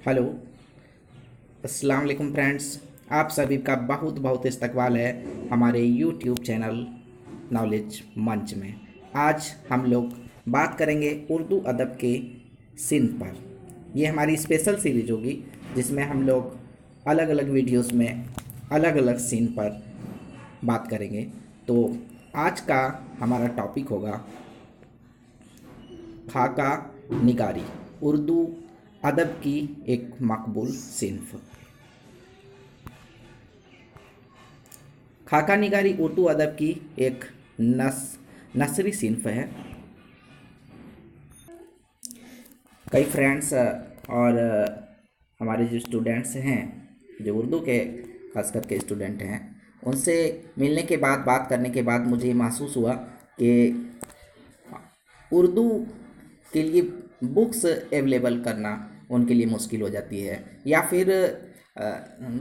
Hello. अस्सलाम वालेकुम friends. आप सभी का बहुत बहुत इस्तकबाल है हमारे यूट्यूब चैनल नॉलेज मंच में। आज हम लोग बात करेंगे उर्दू अदब के सिन पर। ये हमारी स्पेशल सीरीज होगी जिसमें हम लोग अलग अलग वीडियोस में अलग अलग सीन पर बात करेंगे। तो आज का हमारा टॉपिक होगा खाका निगारी, उर्दू अदब की एक मकबूल सिन्फ। खाका निगारी उर्दू अदब की एक नसरी सिन्फ है। कई फ्रेंड्स और हमारे जो स्टूडेंट्स हैं, जो उर्दू के खास करके स्टूडेंट हैं, उनसे मिलने के बाद, बात करने के बाद मुझे महसूस हुआ कि उर्दू के लिए बुक्स अवेलेबल करना उनके लिए मुश्किल हो जाती है, या फिर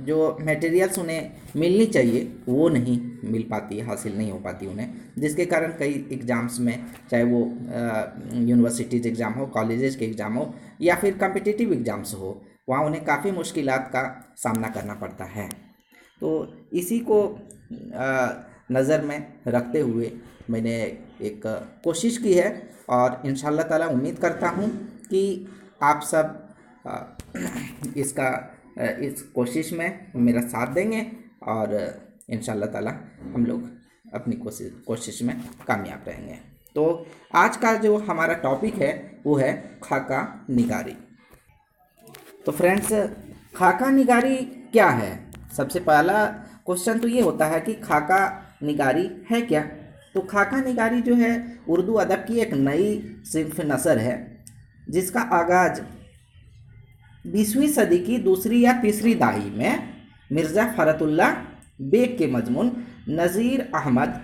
जो मटेरियल्स उन्हें मिलनी चाहिए वो नहीं मिल पाती, हासिल नहीं हो पाती उन्हें, जिसके कारण कई एग्ज़ाम्स में, चाहे वो यूनिवर्सिटीज़ एग्ज़ाम हो, कॉलेजेस के एग्ज़ाम हो, या फिर कम्पिटिटिव एग्ज़ाम्स हो, वहाँ उन्हें काफ़ी मुश्किलात का सामना करना पड़ता है। तो इसी को नज़र में रखते हुए मैंने एक कोशिश की है, और इंशाल्लाह ताला उम्मीद करता हूँ कि आप सब इस कोशिश में मेरा साथ देंगे, और इंशाल्लाह ताला हम लोग अपनी कोशिश में कामयाब रहेंगे। तो आज का जो हमारा टॉपिक है वो है खाका निगारी। तो फ्रेंड्स, खाका निगारी क्या है? सबसे पहला क्वेश्चन तो ये होता है कि खाका निगारी है क्या। तो खाका निगारी जो है उर्दू अदब की एक नई सिन्फ नसर है, जिसका आगाज़ 20वीं सदी की दूसरी या तीसरी दहाई में मिर्ज़ा फ़रतुल्लाह बेग के मजमून नज़ीर अहमद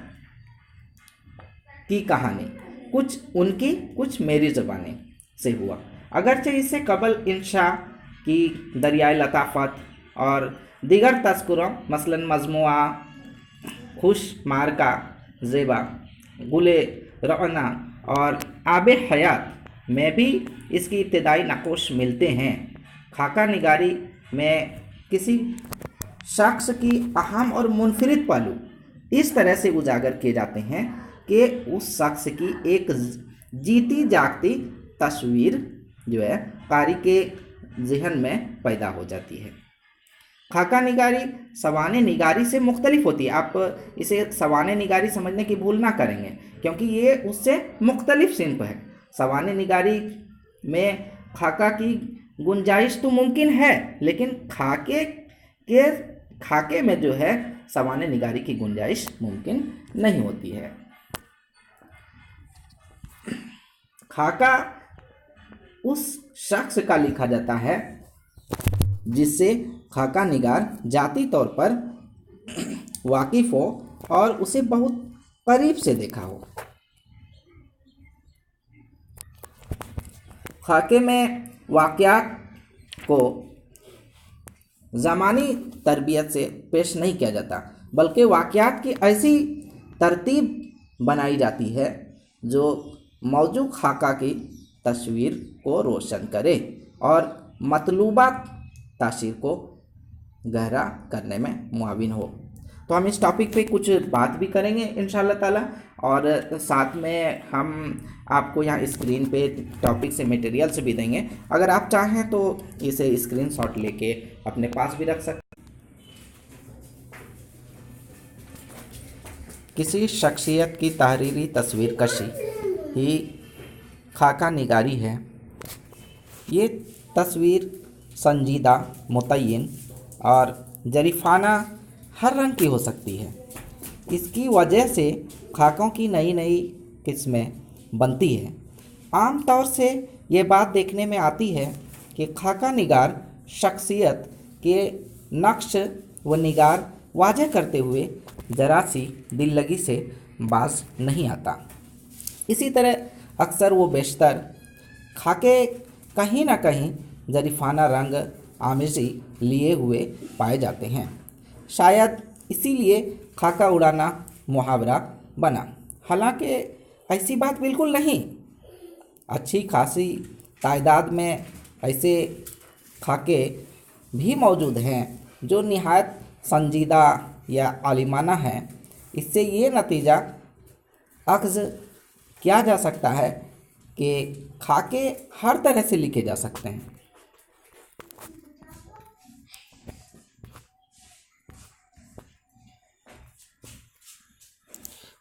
की कहानी, कुछ उनकी कुछ मेरी ज़बानी से हुआ। अगरचे इससे कबल इंशा की दरियाए लताफ़त और दीगर तज़किरों, मसलन मजमुआ खुश मारका ज़ेबा, गुले रअना और आबे हयात में भी इसकी इब्तदाई नक़ोश मिलते हैं। खाका निगारी में किसी शख्स की अहम और मुनफरिद पहलू इस तरह से उजागर किए जाते हैं कि उस शख्स की एक जीती जागती तस्वीर जो है कारी के जहन में पैदा हो जाती है। खाका निगारी सवाने निगारी से मुख्तलिफ होती है। आप इसे सवाने निगारी समझने की भूल ना करेंगे, क्योंकि ये उससे मुख्तलिफ सिन्फ है। सवाने निगारी में खाका की गुंजाइश तो मुमकिन है, लेकिन खाके में जो है सवाने निगारी की गुंजाइश मुमकिन नहीं होती है। खाका उस शख्स का लिखा जाता है जिससे खाका निगार जाती तौर पर वाकिफ हो और उसे बहुत करीब से देखा हो। खाके में वाक़यात को ज़मानी तरबियत से पेश नहीं किया जाता, बल्कि वाक़यात की ऐसी तरतीब बनाई जाती है जो मौजू खाका की तस्वीर को रोशन करे और मतलूबा तासीर को गहरा करने में मुआविन हो। तो हम इस टॉपिक पे कुछ बात भी करेंगे इंशाल्लाह ताला, और साथ में हम आपको यहाँ स्क्रीन पे टॉपिक से मटेरियल्स भी देंगे। अगर आप चाहें तो इसे स्क्रीनशॉट लेके अपने पास भी रख सकते। किसी शख्सियत की तहरीरी तस्वीर कशी ही खाका निगारी है। ये तस्वीर संजीदा, मुतय्यन और जरीफाना हर रंग की हो सकती है। इसकी वजह से खाकों की नई नई किस्में बनती हैं। आम तौर से ये बात देखने में आती है कि खाका निगार शख्सियत के नक्श व निगार वाज़ह करते हुए ज़रा सी दिल लगी से बाज नहीं आता। इसी तरह अक्सर वो बेशतर खाके कहीं ना कहीं जरीफाना रंग आमेज़ी लिए हुए पाए जाते हैं। शायद इसीलिए खाका उड़ाना मुहावरा बना। हालांकि ऐसी बात बिल्कुल नहीं। अच्छी खासी तादाद में ऐसे खाके भी मौजूद हैं जो निहायत संजीदा या आलिमाना हैं। इससे ये नतीजा अख्ज़ किया जा सकता है कि खाके हर तरह से लिखे जा सकते हैं।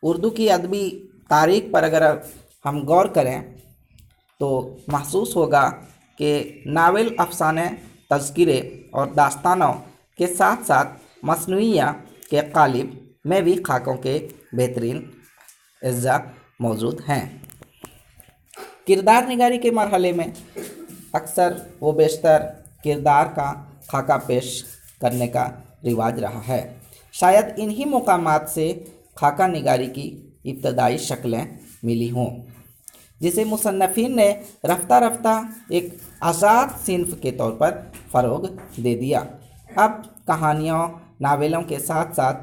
उर्दू की अदबी तारीख पर अगर हम गौर करें तो महसूस होगा कि नावल, अफसाने, तज़किरे और दास्तानों के साथ साथ मसनूइयाँ के क़ालिब में भी खाकों के बेहतरीन अज्जा मौजूद हैं। किरदार निगारी के मरहले में अक्सर व बेशतर किरदार का खाका पेश करने का रिवाज रहा है। शायद इन्हीं मकामात से खाका निगारी की इब्तदाई शक्लें मिली हों, जिसे मुसन्नफ़ीन ने रफ्ता रफ्ता एक आज़ाद सिन्फ़ के तौर पर फ़रोग़ दे दिया। अब कहानियों, नावलों के साथ साथ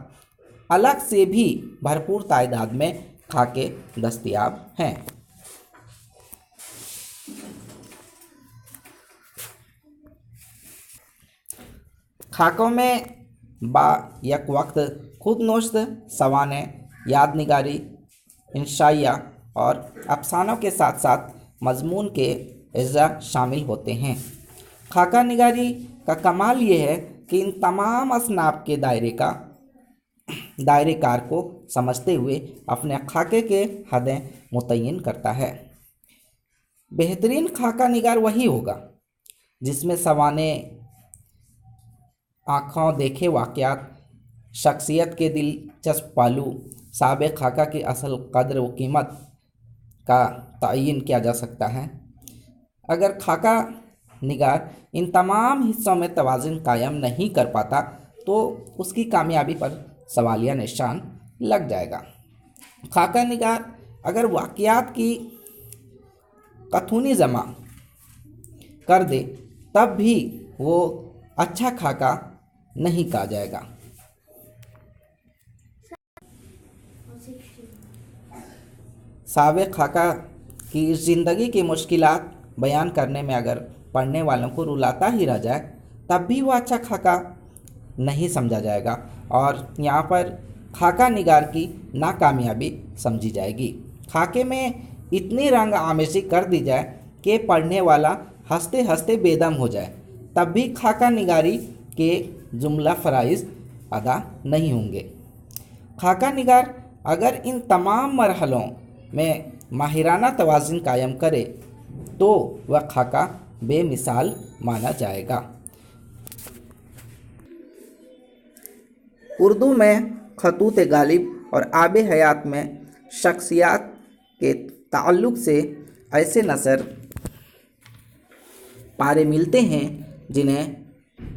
अलग से भी भरपूर तादाद में खाके दस्तयाब हैं। खाकों में एक वक्त खुद नोश्त सवाने, याद निगारी, इंशाइया और अफसानों के साथ साथ मजमून के अज्जा शामिल होते हैं। खाका निगारी का कमाल ये है कि इन तमाम असनाफ के दायरेकार को समझते हुए अपने खाके के हदें मुतय्यन करता है। बेहतरीन खाका निगार वही होगा जिसमें सवाने आँखों देखे वाक़यात, शख्सियत के दिलचस्प पहलू, साबिक़ खाका की असल कद्र व कीमत का तयन किया जा सकता है। अगर खाका निगार इन तमाम हिस्सों में तवाज़ुन कायम नहीं कर पाता तो उसकी कामयाबी पर सवालिया निशान लग जाएगा। खाका निगार अगर वाक़यात की कथूनी जमा कर दे तब भी वो अच्छा खाका नहीं कहा जाएगा। साबिक़ खाका की ज़िंदगी की मुश्किलात बयान करने में अगर पढ़ने वालों को रुलाता ही रह जाए तब भी वो अच्छा खाका नहीं समझा जाएगा और यहाँ पर खाका निगार की नाकामयाबी समझी जाएगी। खाके में इतनी रंग आमेज़ी कर दी जाए कि पढ़ने वाला हंसते हंसते बेदम हो जाए, तब भी खाका निगारी के जुमला फ़राइज़ अदा नहीं होंगे। खाका निगार अगर इन तमाम मरहलों में माहिराना तवाज़ुन कायम करे तो वह खाका बेमिसाल माना जाएगा। उर्दू में खतूत गालिब और आब हयात में शख्सियात के ताल्लुक़ से ऐसे नसर पारे मिलते हैं जिन्हें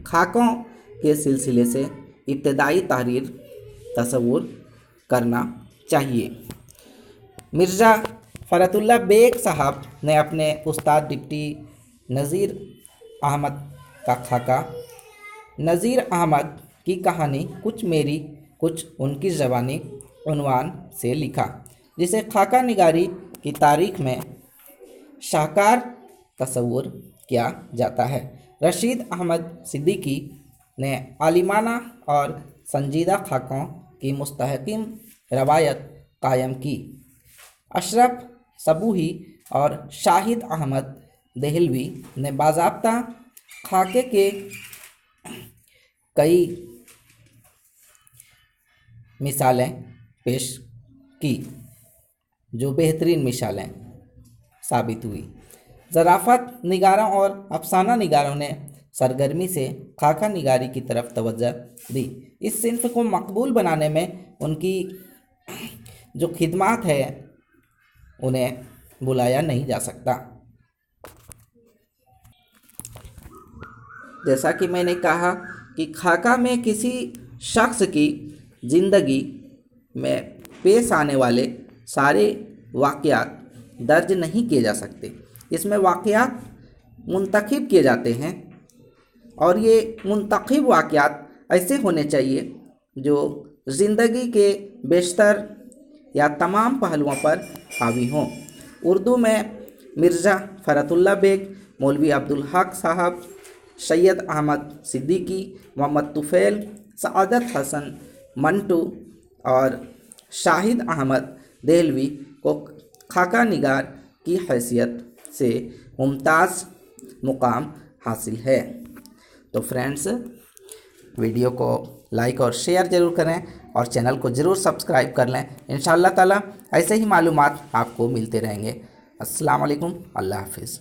खाकों के सिलसिले से इब्तदाई तहरीर तसव्वुर करना चाहिए। मिर्ज़ा फ़रतुल्लाह बेग साहब ने अपने उस्ताद डिप्टी नज़ीर अहमद का खाका नज़ीर अहमद की कहानी कुछ मेरी कुछ उनकी ज़बानी उन्वान से लिखा, जिसे खाका निगारी की तारीख़ में शाहकार तसव्वुर किया जाता है। रशीद अहमद सिद्दीकी ने आलिमाना और संजीदा खाकों की मुस्तहकिम रवायत कायम की। अशरफ सबूही और शाहिद अहमद देहलवी ने बाज़ाब्ता खाके के कई मिसालें पेश की जो बेहतरीन मिसालें साबित हुई। ज़राफ़त निगारों और अफसाना निगारों ने सरगर्मी से खाका निगारी की तरफ तवज्जो दी। इस सिन्फ़ को मकबूल बनाने में उनकी जो खिदमात है उन्हें बुलाया नहीं जा सकता। जैसा कि मैंने कहा कि खाका में किसी शख्स की ज़िंदगी में पेश आने वाले सारे वाक़यात दर्ज नहीं किए जा सकते। इसमें वाक़यात मुंतखब किए जाते हैं और ये मुंतखब वाक़यात ऐसे होने चाहिए जो ज़िंदगी के बेशतर या तमाम पहलुओं पर हावी हों। उर्दू में मिर्ज़ा फ़रतुल्लाह बेग, मौलवी अब्दुल हक साहब, सैयद अहमद सिद्दीकी, मोहम्मद तुफ़ैल, सआदत हसन मंटू और शाहिद अहमद देहलवी को खाका निगार की हैसियत से मुमताज़ मुकाम हासिल है। तो फ्रेंड्स, वीडियो को लाइक और शेयर ज़रूर करें और चैनल को ज़रूर सब्सक्राइब कर लें। इंशाअल्लाह ताला ऐसे ही मालूमात आपको मिलते रहेंगे। अस्सलाम वालेकुम, अल्लाह हाफिज़।